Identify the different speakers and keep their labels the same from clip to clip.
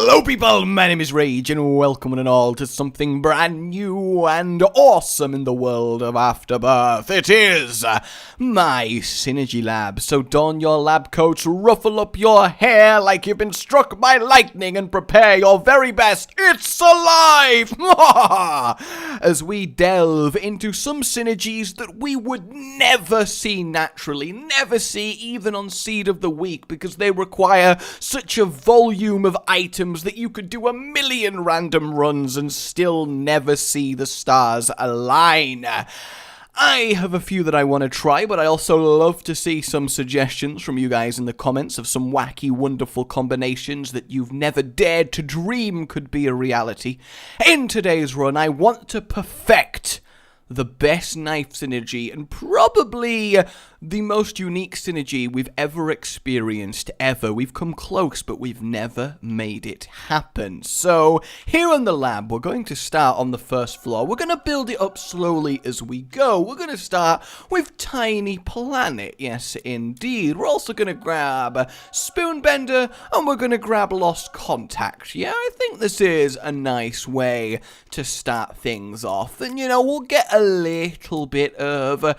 Speaker 1: Hello people, my name is Rage and welcome one and all to something brand new and awesome in the world of Afterbirth. It is my Synergy Lab. So don your lab coats, ruffle up your hair like you've been struck by lightning and prepare your very best. It's alive! As we delve into some synergies that we would never see naturally, never see even on Seed of the Week because they require such a volume of items that you could do a million random runs and still never see the stars align. I have a few that I want to try, but I also love to see some suggestions from you guys in the comments of some wacky, wonderful combinations that you've never dared to dream could be a reality. In today's run, I want to perfect the best knife synergy and probably the most unique synergy we've ever experienced ever. We've come close, but we've never made it happen. So here in the lab, we're going to start on the first floor. We're going to build it up slowly as we go. We're going to start with Tiny Planet. Yes, indeed. We're also going to grab Spoonbender and we're going to grab Lost Contact. Yeah, I think this is a nice way to start things off. And, you know, we'll get a little bit of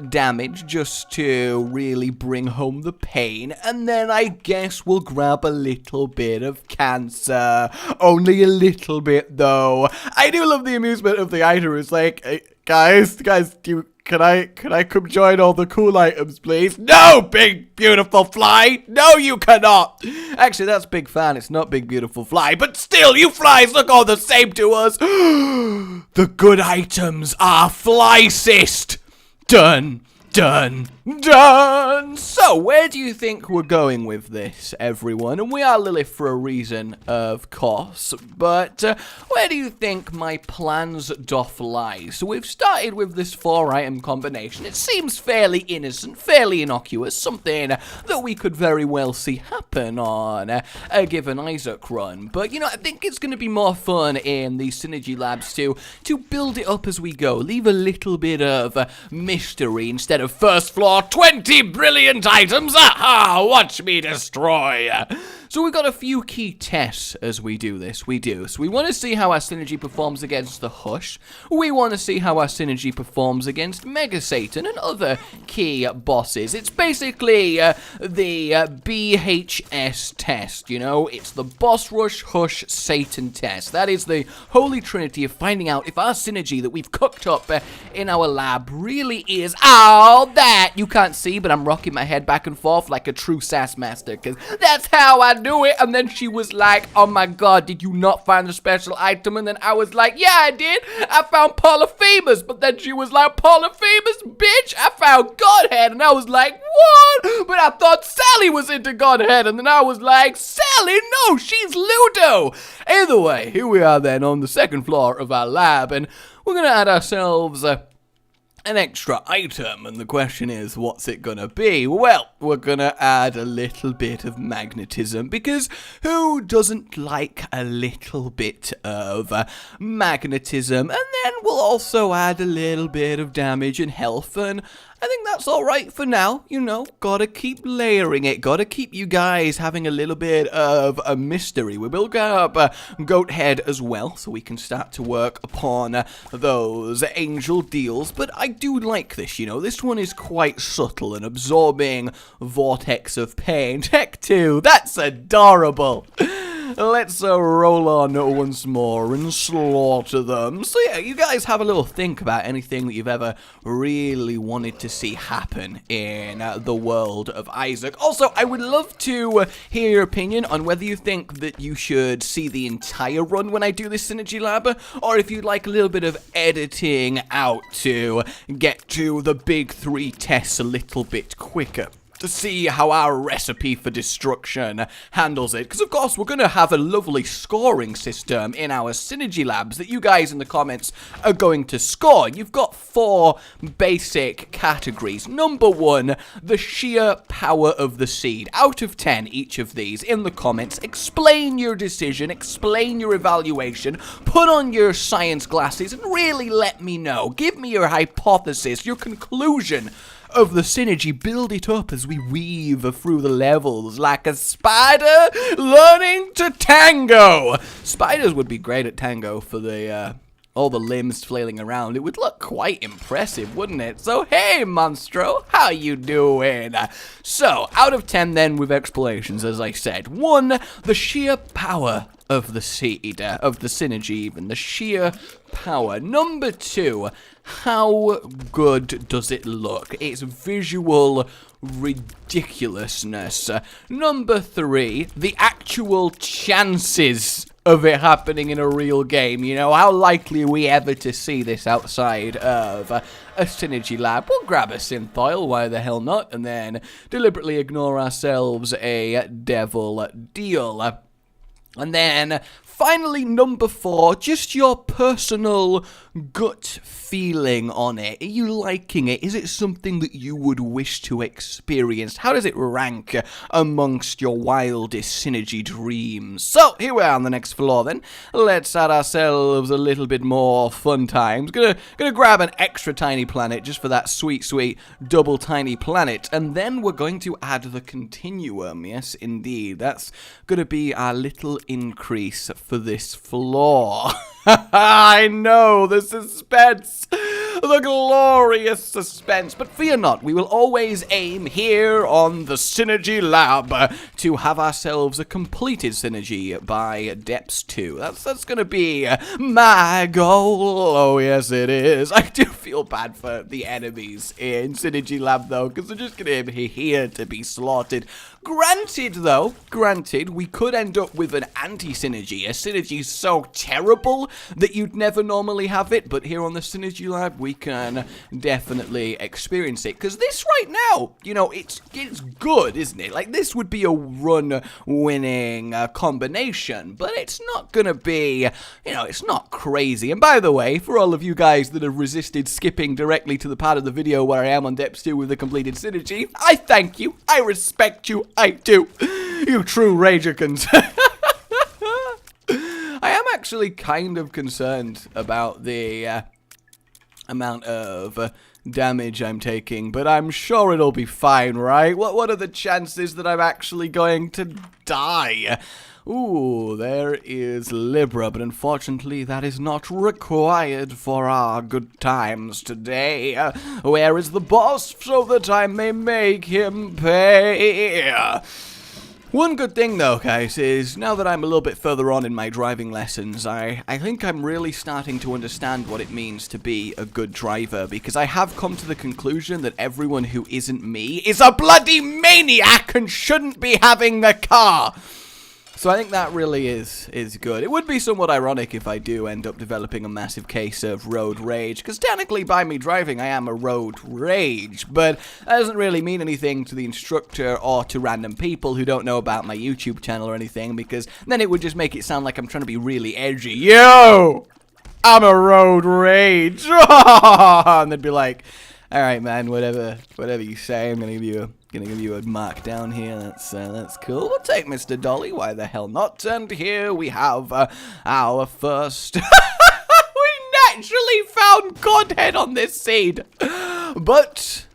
Speaker 1: damage just to really bring home the pain, and then I guess we'll grab a little bit of cancer. Only a little bit though. I do love the amusement of the item. It's like, hey, guys, can I come join all the cool items, please? No, big beautiful fly. No, you cannot. Actually, that's Big Fan. It's not Big Beautiful Fly, but still, you flies look all the same to us. The good items are fly cyst. Done. So, where do you think we're going with this, everyone? And we are Lilith for a reason, of course. But where do you think my plans doth lie? So we've started with this 4-item combination. It seems fairly innocent, fairly innocuous, something that we could very well see happen on a given Isaac run. But, you know, I think it's going to be more fun in the Synergy Labs to build it up as we go. Leave a little bit of mystery instead of first floor 20 brilliant items. Aha! Watch me destroy. So we've got a few key tests as we do this. So we want to see how our synergy performs against the Hush. We want to see how our synergy performs against Mega Satan and other key bosses. It's basically the BHS test, you know? It's the Boss Rush Hush Satan test. That is the holy trinity of finding out if our synergy that we've cooked up in our lab really is all that. You can't see, but I'm rocking my head back and forth like a true sass master, because that's how I do it. And then she was like, oh my god, did you not find the special item? And then I was like, yeah, I did. I found Polyphemus. But then she was like, Polyphemus, bitch, I found Godhead. And I was like, what? But I thought Sally was into Godhead. And then I was like, Sally? No, she's Ludo. Either way, here we are then on the second floor of our lab. And we're going to add ourselves an extra item, and the question is, what's it gonna be? Well, we're gonna add a little bit of magnetism, because who doesn't like a little bit of magnetism? And then we'll also add a little bit of damage and health, and I think that's alright for now, you know, gotta keep layering it, gotta keep you guys having a little bit of a mystery. We will grab Goat Head as well, so we can start to work upon those angel deals, but I do like this, you know, this one is quite subtle and absorbing vortex of pain. Tech 2, that's adorable. Let's roll on once more and slaughter them. So yeah, you guys have a little think about anything that you've ever really wanted to see happen in the world of Isaac. Also, I would love to hear your opinion on whether you think that you should see the entire run when I do this Synergy Lab, or if you'd like a little bit of editing out to get to the big 3 tests a little bit quicker, to see how our recipe for destruction handles it. Because, of course, we're going to have a lovely scoring system in our Synergy Labs that you guys in the comments are going to score. You've got 4 basic categories. Number 1, the sheer power of the seed. Out of 10, each of these. In the comments, explain your decision, explain your evaluation, put on your science glasses, and really let me know. Give me your hypothesis, your conclusion of the synergy, build it up as we weave through the levels like a spider learning to tango. Spiders would be great at tango for the all the limbs flailing around. It would look quite impressive, wouldn't it? So, hey, Monstro, how you doing? So, out of 10 then with explanations, as I said. 1, the sheer power of the seed, of the synergy even, the sheer power. Number 2, how good does it look? Its visual ridiculousness. Number 3, the actual chances of it happening in a real game. You know, how likely are we ever to see this outside of a synergy lab? We'll grab a synth-oil, why the hell not, and then deliberately ignore ourselves a devil deal. And then finally, number 4, just your personal gut feeling on it. Are you liking it? Is it something that you would wish to experience? How does it rank amongst your wildest synergy dreams? So, here we are on the next floor then. Let's add ourselves a little bit more fun times. Gonna grab an extra tiny planet just for that sweet, sweet double tiny planet. And then we're going to add the continuum. Yes, indeed. That's gonna be our little increase for this floor. I know, the suspense, the glorious suspense. But fear not, we will always aim here on the Synergy Lab to have ourselves a completed Synergy by Depths 2. That's going to be my goal. Oh, yes, it is. I do feel bad for the enemies in Synergy Lab, though, because they're just going to be here to be slaughtered. Granted, though, we could end up with an anti-synergy. A synergy so terrible that you'd never normally have it, but here on the Synergy Lab, we can definitely experience it. Because this right now, you know, it's good, isn't it? Like, this would be a run-winning combination, but it's not going to be, you know, it's not crazy. And by the way, for all of you guys that have resisted skipping directly to the part of the video where I am on Depths 2 with the completed synergy, I thank you, I respect you, I do. You true Ragerkins. I am actually kind of concerned about the amount of damage I'm taking, but I'm sure it'll be fine, right? What are the chances that I'm actually going to die? Ooh, there is Libra, but unfortunately that is not required for our good times today. Where is the boss so that I may make him pay? One good thing though, guys, is now that I'm a little bit further on in my driving lessons, I think I'm really starting to understand what it means to be a good driver, because I have come to the conclusion that everyone who isn't me is a bloody maniac and shouldn't be having the car. So I think that really is good. It would be somewhat ironic if I do end up developing a massive case of road rage, because technically by me driving I am a road rage, but that doesn't really mean anything to the instructor or to random people who don't know about my YouTube channel or anything, because then it would just make it sound like I'm trying to be really edgy. Yo! I'm a road rage! And they'd be like, alright man, whatever you say, I'm gonna give you a mark down here. That's cool. We'll take Mr. Dolly. Why the hell not? And here we have our first. We naturally found Godhead on this seed, but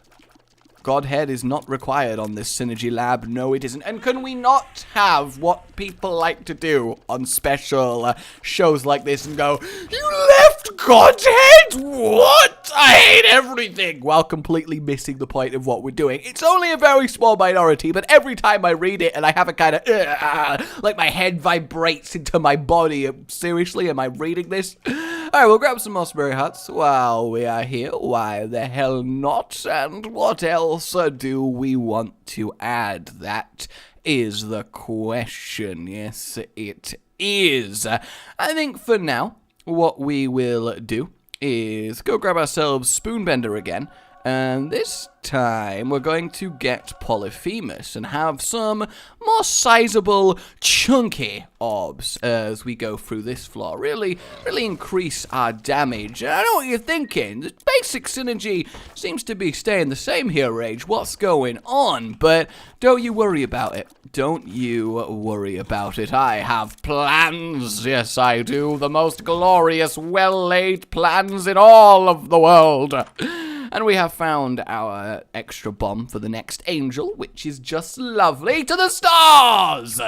Speaker 1: Godhead is not required on this Synergy Lab. No, it isn't. And can we not have what people like to do on special shows like this and go, you left Godhead? What? I hate everything, while completely missing the point of what we're doing. It's only a very small minority, but every time I read it and I have a kind of, like my head vibrates into my body. Seriously, am I reading this? Alright, we'll grab some Mossberry Huts while we are here. Why the hell not? And what else do we want to add? That is the question. Yes, it is. I think for now, what we will do is go grab ourselves Spoonbender again. And this time, we're going to get Polyphemus and have some more sizable, chunky orbs as we go through this floor. Really increase our damage. I know what you're thinking. The basic synergy seems to be staying the same here, Rage. What's going on? But don't you worry about it. Don't you worry about it. I have plans. Yes, I do. The most glorious, well-laid plans in all of the world. And we have found our extra bomb for the next angel, which is just lovely. To the stars!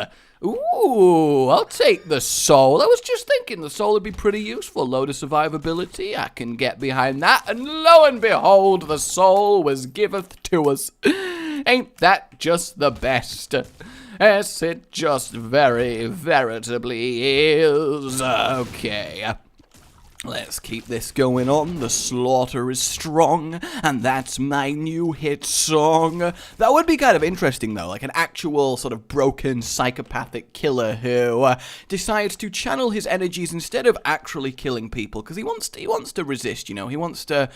Speaker 1: Ooh, I'll take the soul. I was just thinking the soul would be pretty useful. Load of survivability, I can get behind that. And lo and behold, the soul was giveth to us. Ain't that just the best? Yes, it just very veritably is. Okay. Let's keep this going on. The slaughter is strong, and that's my new hit song. That would be kind of interesting, though, like an actual sort of broken psychopathic killer who decides to channel his energies instead of actually killing people, because he wants to resist. You know, he wants to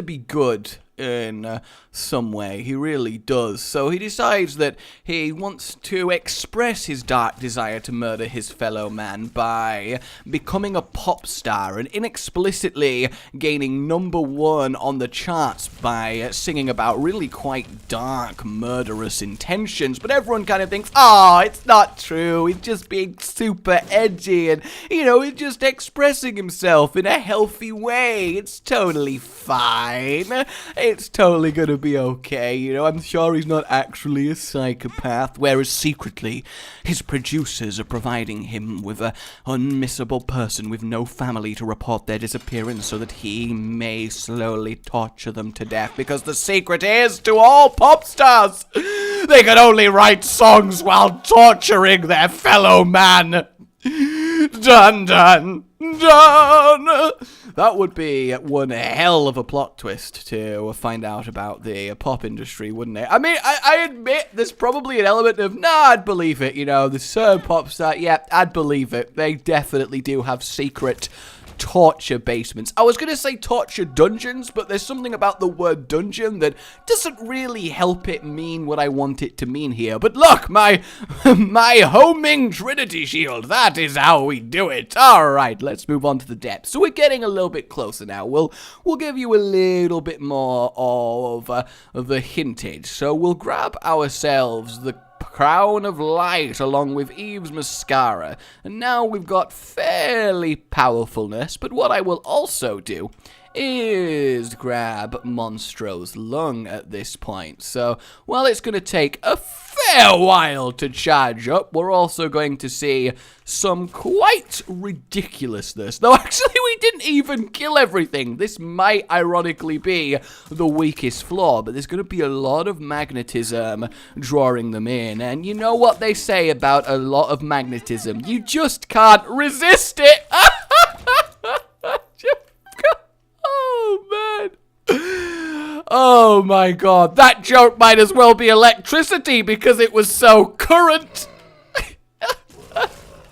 Speaker 1: be good in some way. He really does. So he decides that he wants to express his dark desire to murder his fellow man by becoming a pop star and inexplicitly gaining #1 on the charts by singing about really quite dark, murderous intentions. But everyone kind of thinks, oh, it's not true. He's just being super edgy and, you know, he's just expressing himself in a healthy way. It's totally fine. It's totally gonna be okay, you know, I'm sure he's not actually a psychopath, whereas secretly, his producers are providing him with an unmissable person with no family to report their disappearance so that he may slowly torture them to death, because the secret is, to all pop stars, they can only write songs while torturing their fellow man. Dun dun dun! That would be one hell of a plot twist to find out about the pop industry, wouldn't it? I mean, I admit there's probably an element of, nah, I'd believe it, you know, the certain pop star, yeah, I'd believe it. They definitely do have secret torture basements. I was going to say torture dungeons, but there's something about the word dungeon that doesn't really help it mean what I want it to mean here. But look, my homing Trinity shield, that is how we do it. All right, let's move on to the depths. So we're getting a little bit closer now. We'll give you a little bit more of the hintage. So we'll grab ourselves the Crown of Light along with Eve's Mascara, and now we've got fairly powerfulness. But what I will also do is grab Monstro's Lung at this point. So while it's going to take a fair while to charge up, we're also going to see some quite ridiculousness. Though actually we didn't even kill everything. This might ironically be the weakest flaw, but there's going to be a lot of magnetism drawing them in. And you know what they say about a lot of magnetism? You just can't resist it. Oh, man. Oh, my God. That joke might as well be electricity because it was so current.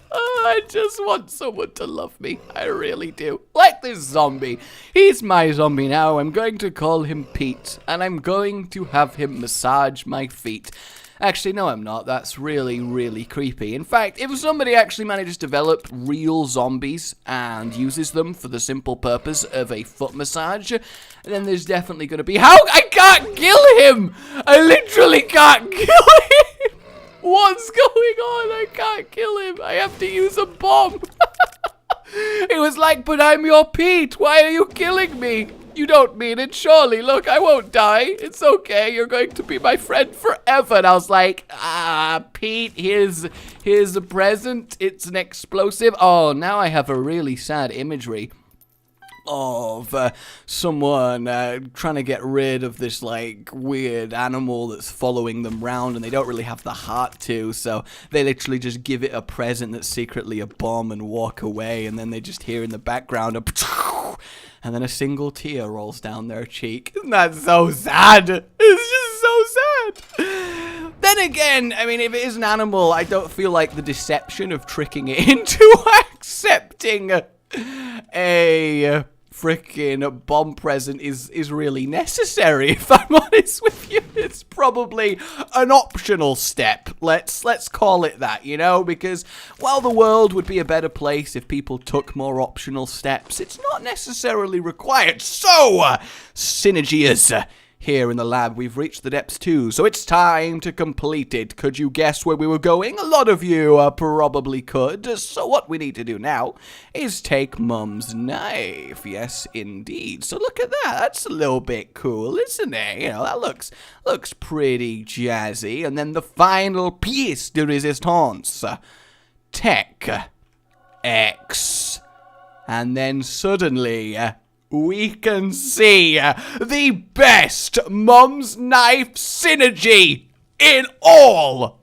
Speaker 1: I just want someone to love me. I really do. Like this zombie. He's my zombie now. I'm going to call him Pete, and I'm going to have him massage my feet. Actually, no, I'm not. That's really, really creepy. In fact, if somebody actually manages to develop real zombies and uses them for the simple purpose of a foot massage, then there's definitely going to be... How? I can't kill him! I literally can't kill him! What's going on? I can't kill him. I have to use a bomb. It was like, but I'm your Pete. Why are you killing me? You don't mean it, surely. Look, I won't die. It's okay. You're going to be my friend forever. And I was like, Pete, here's a present. It's an explosive. Oh, now I have a really sad imagery of someone trying to get rid of this like weird animal that's following them round, and they don't really have the heart to, so they literally just give it a present that's secretly a bomb and walk away, and then they just hear in the background a and then a single tear rolls down their cheek. Isn't that so sad? It's just so sad. Then again, I mean, if it is an animal, I don't feel like the deception of tricking it into accepting a frickin' bomb present is really necessary. If I'm honest with you, it's probably an optional step. Let's call it that, you know, because while the world would be a better place if people took more optional steps, it's not necessarily required. So, Synergias, here in the lab. We've reached the depths 2, so it's time to complete it. Could you guess where we were going? A lot of you probably could. So what we need to do now is take Mum's knife. Yes, indeed. So look at that. That's a little bit cool, isn't it? You know, that looks pretty jazzy. And then the final piece de resistance. Tech X. And then suddenly, we can see the best Mum's Knife synergy in all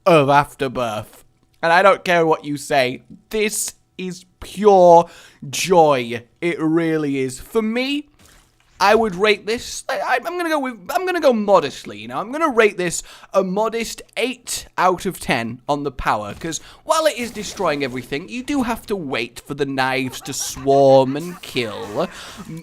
Speaker 1: of Afterbirth. And I don't care what you say, this is pure joy. It really is. For me, I would rate this, I'm gonna go modestly, you know, I'm gonna rate this a modest 8 out of 10 on the power, because while it is destroying everything, you do have to wait for the knives to swarm and kill.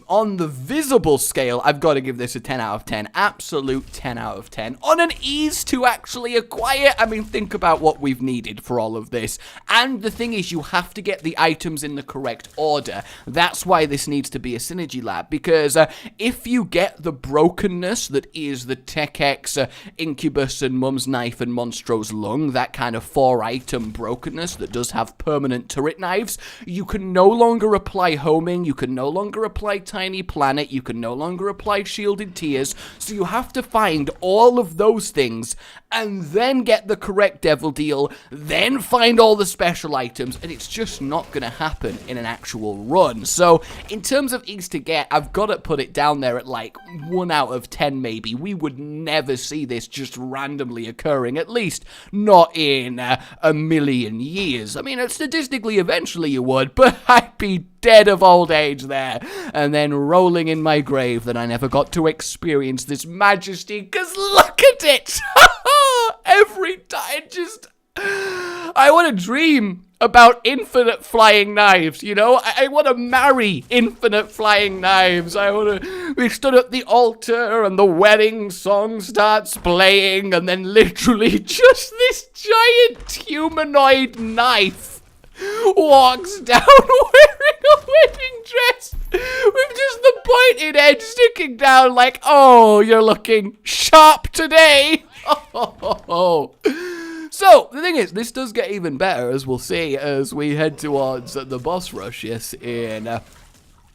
Speaker 1: On the visible scale, I've got to give this a 10 out of 10, absolute 10 out of 10. On an ease to actually acquire, I mean, think about what we've needed for all of this, and the thing is, you have to get the items in the correct order. That's why this needs to be a synergy lab, because if you get the brokenness that is the Tech X, Incubus, and Mum's Knife, and Monstro's Lung, that kind of 4-item brokenness that does have permanent turret knives, you can no longer apply homing, you can no longer apply Tiny Planet, you can no longer apply Shielded Tears, so you have to find all of those things, and then get the correct Devil Deal, then find all the special items, and it's just not going to happen in an actual run. So, in terms of ease to get, I've got to put it down there at like 1 out of 10 maybe. We would never see this just randomly occurring, at least not in a million years. I mean, statistically eventually you would, but I'd be dead of old age there, and then rolling in my grave that I never got to experience this majesty, because look at it! Every time, I want to dream about infinite flying knives, you know? I want to marry infinite flying knives. We stood at the altar and the wedding song starts playing, and then literally just this giant humanoid knife walks down wearing a wedding dress with just the pointed edge sticking down like, oh, you're looking sharp today. So, the thing is, this does get even better, as we'll see, as we head towards the boss rush, yes,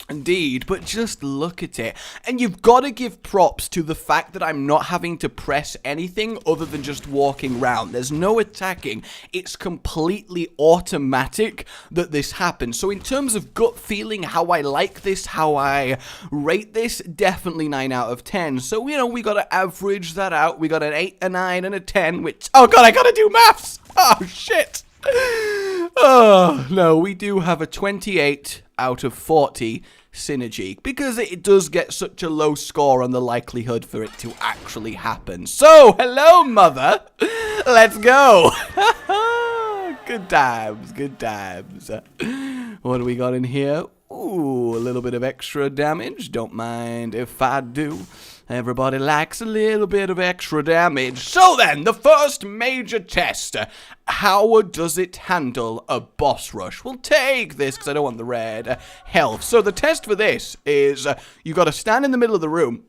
Speaker 1: indeed, but just look at it. And you've got to give props to the fact that I'm not having to press anything other than just walking around. There's no attacking. It's completely automatic that this happens. So in terms of gut feeling, how I like this, how I rate this, definitely 9 out of 10. So, you know, we got to average that out. We got an 8, a 9, and a 10, which, oh god, I got to do maths. Oh, shit. Oh, no, we do have a 28 out of 40 synergy, because it does get such a low score on the likelihood for it to actually happen. So, hello, mother. Let's go. Good times, good times. What do we got in here? Ooh, a little bit of extra damage. Don't mind if I do. Everybody likes a little bit of extra damage. So then, the first major test. How does it handle a boss rush? We'll take this because I don't want the red health. So the test for this is you got to stand in the middle of the room.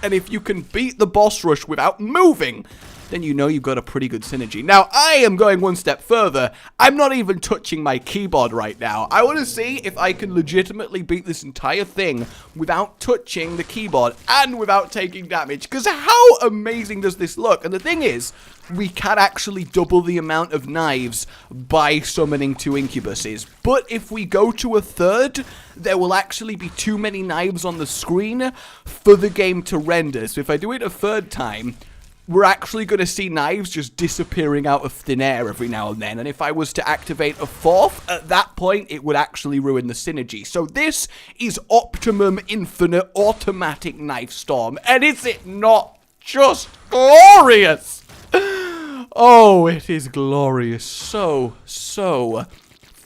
Speaker 1: And if you can beat the boss rush without moving, then you know you've got a pretty good synergy. Now, I am going one step further. I'm not even touching my keyboard right now. I want to see if I can legitimately beat this entire thing without touching the keyboard and without taking damage. Because how amazing does this look? And the thing is, we can actually double the amount of knives by summoning 2 incubuses. But if we go to a third, there will actually be too many knives on the screen for the game to render. So if I do it a third time, we're actually going to see knives just disappearing out of thin air every now and then. And if I was to activate a fourth, at that point, it would actually ruin the synergy. So this is Optimum Infinite Automatic Knife Storm. And is it not just glorious? Oh, it is glorious. So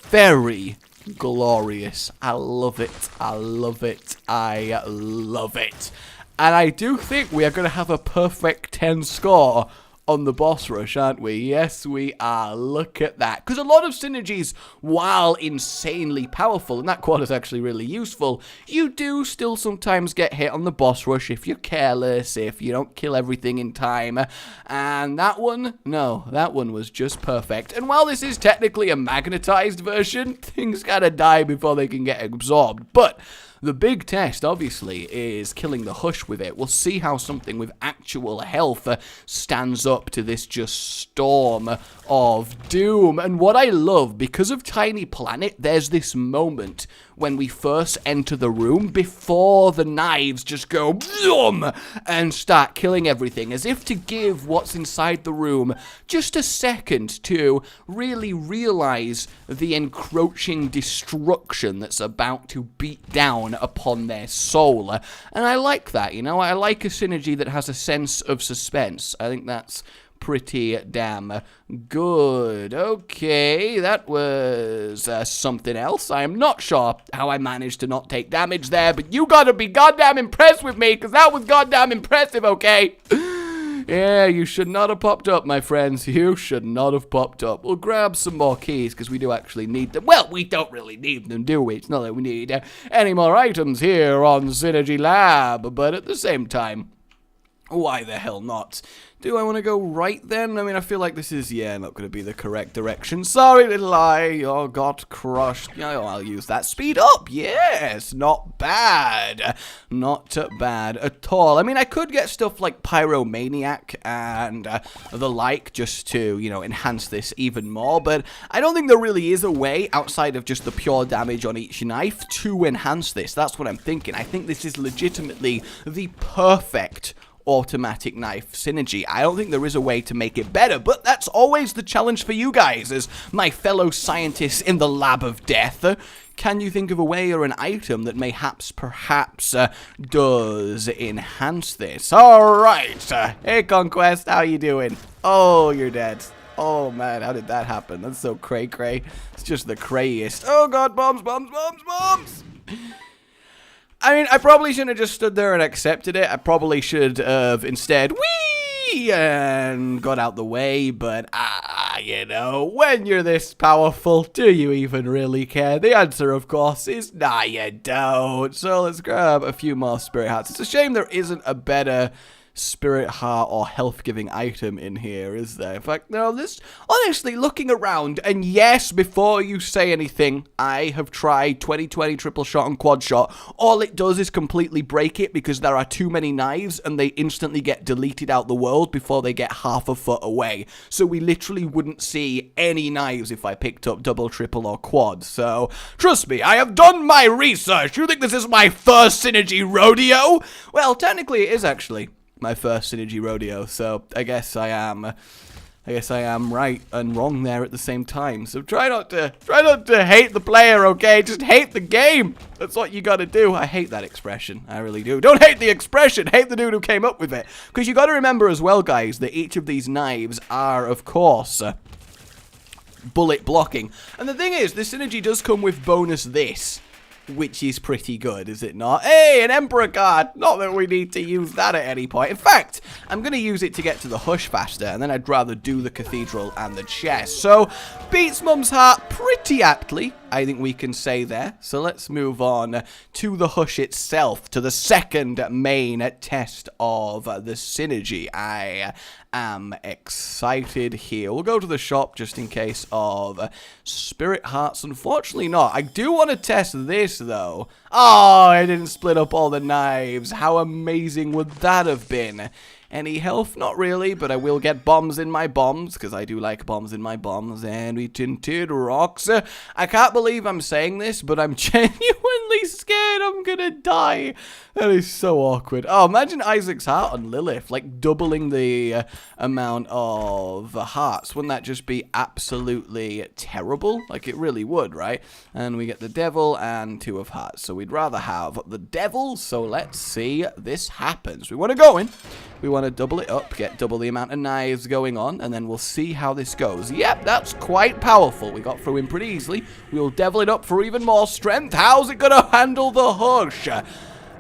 Speaker 1: very glorious. I love it. I love it. I love it. And I do think we are going to have a perfect 10 score on the boss rush, aren't we? Yes, we are. Look at that. Because a lot of synergies, while insanely powerful, and that quad is actually really useful, you do still sometimes get hit on the boss rush if you're careless, if you don't kill everything in time. And that one, no, that one was just perfect. And while this is technically a magnetized version, things gotta die before they can get absorbed. But the big test, obviously, is killing the Hush with it. We'll see how something with actual health stands up to this just storm of doom. And what I love, because of Tiny Planet, there's this moment when we first enter the room before the knives just go boom and start killing everything, as if to give what's inside the room just a second to really realize the encroaching destruction that's about to beat down upon their soul. And I like that, you know, I like a synergy that has a sense of suspense. I think that's pretty damn good. Okay, that was something else. I am not sure how I managed to not take damage there, but you gotta be goddamn impressed with me, because that was goddamn impressive, okay? Yeah, you should not have popped up, my friends. You should not have popped up. We'll grab some more keys, because we do actually need them. Well, we don't really need them, do we? It's not that we need any more items here on Synergy Lab, but at the same time, why the hell not? Do I want to go right then? I mean, I feel like this is, yeah, not going to be the correct direction. Sorry, little eye. Oh, got crushed. Oh, I'll use that. Speed up. Yes, not bad. Not bad at all. I mean, I could get stuff like Pyromaniac and the like just to, you know, enhance this even more. But I don't think there really is a way outside of just the pure damage on each knife to enhance this. That's what I'm thinking. I think this is legitimately the perfect automatic knife synergy. I don't think there is a way to make it better, but that's always the challenge for you guys as my fellow scientists in the lab of death. Can you think of a way or an item that perhaps does enhance this? Alright, hey Conquest, how you doing? Oh, you're dead. Oh man, how did that happen? That's so cray-cray. It's just the crayest. Oh god, bombs, bombs, bombs, bombs! I mean, I probably shouldn't have just stood there and accepted it. I probably should have instead, whee, and got out the way, but, you know, when you're this powerful, do you even really care? The answer, of course, is nah, you don't. So let's grab a few more spirit hearts. It's a shame there isn't a better spirit heart or health-giving item in here, is there? In fact, no, this, honestly, looking around, and yes, before you say anything, I have tried 20/20 triple shot and quad shot. All it does is completely break it because there are too many knives and they instantly get deleted out the world before they get half a foot away. So we literally wouldn't see any knives if I picked up double, triple, or quad. So, trust me, I have done my research. You think this is my first synergy rodeo? Well, technically it is actually my first synergy rodeo, so I guess I am right and wrong there at the same time. So try not to hate the player, okay? Just hate the game. That's what you gotta do. I hate that expression. I really do. Don't hate the expression. Hate the dude who came up with it. Because you gotta remember as well, guys, that each of these knives are, of course, bullet blocking. And the thing is, this synergy does come with bonus this, which is pretty good, is it not? Hey, an Emperor card! Not that we need to use that at any point. In fact, I'm going to use it to get to the Hush faster, and then I'd rather do the Cathedral and the chest. So, beats Mum's heart pretty aptly, I think we can say there. So let's move on to the Hush itself, to the second main test of the synergy. I am excited here. We'll go to the shop just in case of spirit hearts. Unfortunately not. I do want to test this though. Oh, I didn't split up all the knives. How amazing would that have been? Any health? Not really, but I will get bombs in my bombs, because I do like bombs in my bombs, and we tinted rocks. I can't believe I'm saying this, but I'm genuinely scared I'm gonna die. That is so awkward. Oh, imagine Isaac's heart on Lilith, like doubling the amount of hearts. Wouldn't that just be absolutely terrible? Like, it really would, right? And we get the devil and 2 of hearts, so we'd rather have the devil, so let's see this happens. We want to go in. We want to double it up, get double the amount of knives going on, and then we'll see how this goes. Yep, that's quite powerful. We got through him pretty easily. We'll devil it up for even more strength. How's it going to handle the Hush?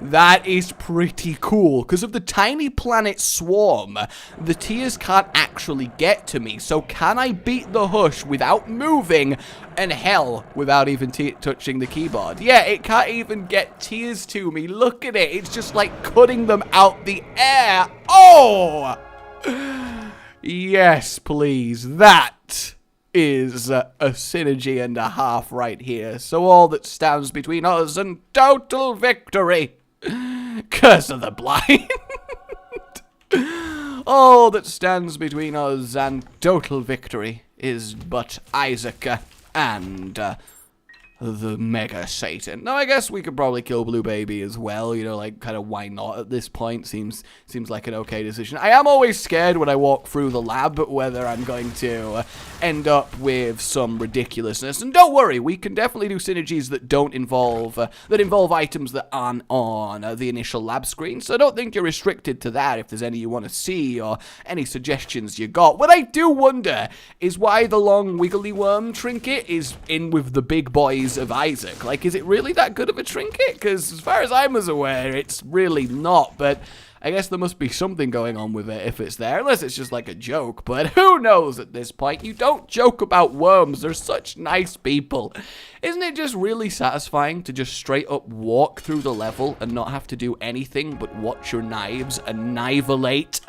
Speaker 1: That is pretty cool. Because of the tiny planet swarm, the tears can't actually get to me. So can I beat the Hush without moving? And hell, without even touching the keyboard. Yeah, it can't even get tears to me. Look at it. It's just like cutting them out the air. Oh! Yes, please. That is a synergy and a half right here. So all that stands between us and total victory. Curse of the blind. All that stands between us and total victory is but Isaac and the Mega Satan. Now, I guess we could probably kill Blue Baby as well, you know, like, kind of why not at this point? Seems like an okay decision. I am always scared when I walk through the lab whether I'm going to end up with some ridiculousness. And don't worry, we can definitely do synergies that don't involve, items that aren't on the initial lab screen. So I don't think you're restricted to that if there's any you want to see or any suggestions you got. What I do wonder is why the long wiggly worm trinket is in with the big boys of Isaac. Like, is it really that good of a trinket? Because as far as I was aware, it's really not, but I guess there must be something going on with it if it's there, unless it's just like a joke, but who knows at this point? You don't joke about worms, they're such nice people. Isn't it just really satisfying to just straight up walk through the level and not have to do anything but watch your knives annihilate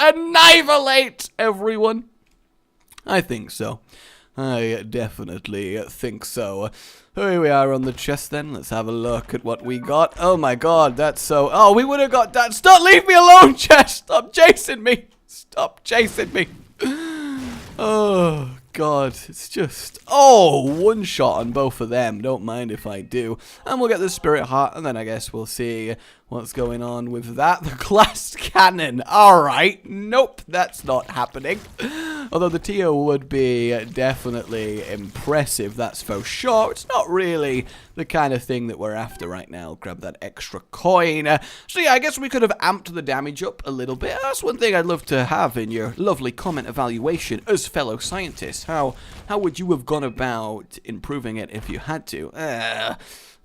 Speaker 1: everyone? I think so. I definitely think so. Here we are on the chest then. Let's have a look at what we got. Oh my god, that's so... Oh, we would have got that. Stop, leave me alone, chest. Stop chasing me. Stop chasing me. Oh god, it's just... Oh, one shot on both of them. Don't mind if I do. And we'll get the spirit heart, and then I guess we'll see what's going on with that. The glass cannon. Alright. Nope, that's not happening. Although the Tio would be definitely impressive, that's for sure. It's not really the kind of thing that we're after right now. Grab that extra coin. So yeah, I guess we could have amped the damage up a little bit. That's one thing I'd love to have in your lovely comment evaluation as fellow scientists. How would you have gone about improving it if you had to?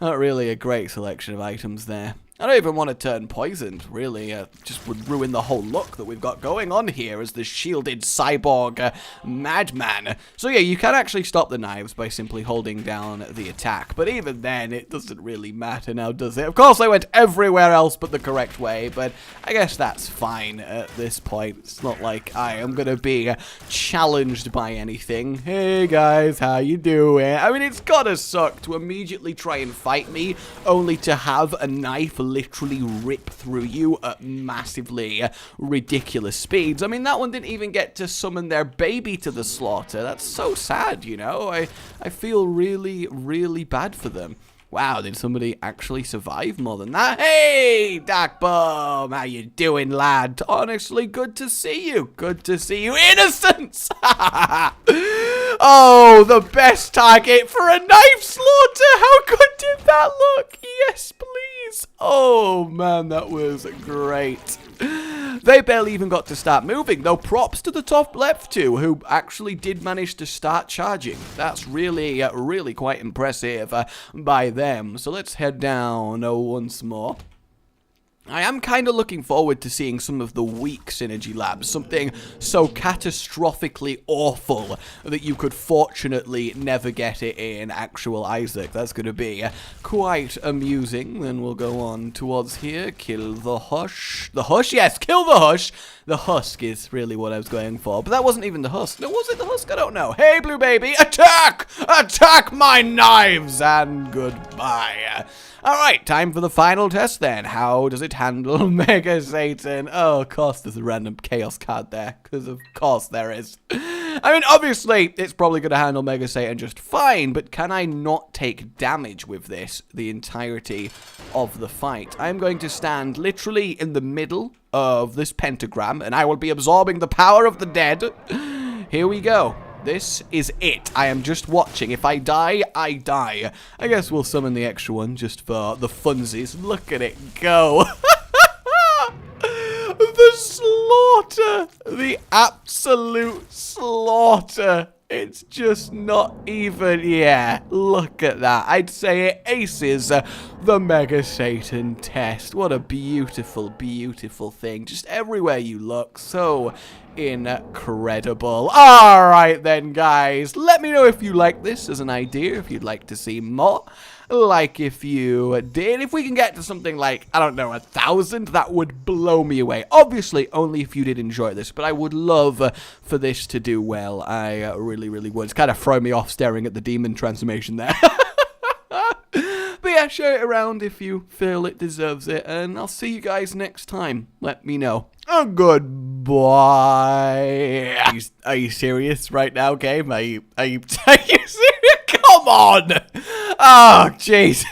Speaker 1: Not really a great selection of items there. I don't even want to turn poisoned, really. Just would ruin the whole look that we've got going on here as the shielded cyborg madman. So yeah, you can actually stop the knives by simply holding down the attack. But even then, it doesn't really matter now, does it? Of course, I went everywhere else but the correct way, but I guess that's fine at this point. It's not like I am going to be challenged by anything. Hey guys, how you doing? I mean, it's gotta suck to immediately try and fight me, only to have a knife literally rip through you at massively ridiculous speeds. I mean, that one didn't even get to summon their baby to the slaughter. That's so sad, you know? I feel really, really bad for them. Wow, did somebody actually survive more than that? Hey, Dark Bomb, how you doing, lad? Honestly, good to see you. Good to see you. Innocence! Oh, the best target for a knife slaughter. How good did that look? Yes, please. Oh, man, that was great. They barely even got to start moving, though props to the top left two, who actually did manage to start charging. That's really, really quite impressive by them. So let's head down once more. I am kind of looking forward to seeing some of the weak synergy labs, something so catastrophically awful that you could fortunately never get it in actual Isaac. That's going to be quite amusing. Then we'll go on towards here, kill the Hush. The Hush? Yes, kill the Hush. The Husk is really what I was going for, but that wasn't even the Husk. No, was it the Husk? I don't know. Hey, Blue Baby, attack! Attack my knives! And goodbye. Alright, time for the final test then. How does it handle Mega Satan? Oh, of course there's a random Chaos card there, because of course there is. I mean, obviously, it's probably going to handle Mega Satan just fine, but can I not take damage with this the entirety of the fight? I'm going to stand literally in the middle of this pentagram, and I will be absorbing the power of the dead. Here we go. This is it. I am just watching. If I die, I die. I guess we'll summon the extra one just for the funsies. Look at it go. The slaughter. The absolute slaughter It's just not even, yeah, look at that. I'd say it aces the Mega Satan test. What a beautiful, beautiful thing. Just everywhere you look, so incredible. Alright then, guys. Let me know if you like this as an idea, if you'd like to see more. Like if you did. If we can get to something like, I don't know, 1,000, that would blow me away. Obviously, only if you did enjoy this, but I would love for this to do well. I really, really would. It's kind of throwing me off staring at the demon transformation there. But yeah, share it around if you feel it deserves it, and I'll see you guys next time. Let me know. Oh, goodbye. Are you serious right now, game? Are you serious? Come on! Oh, jeez.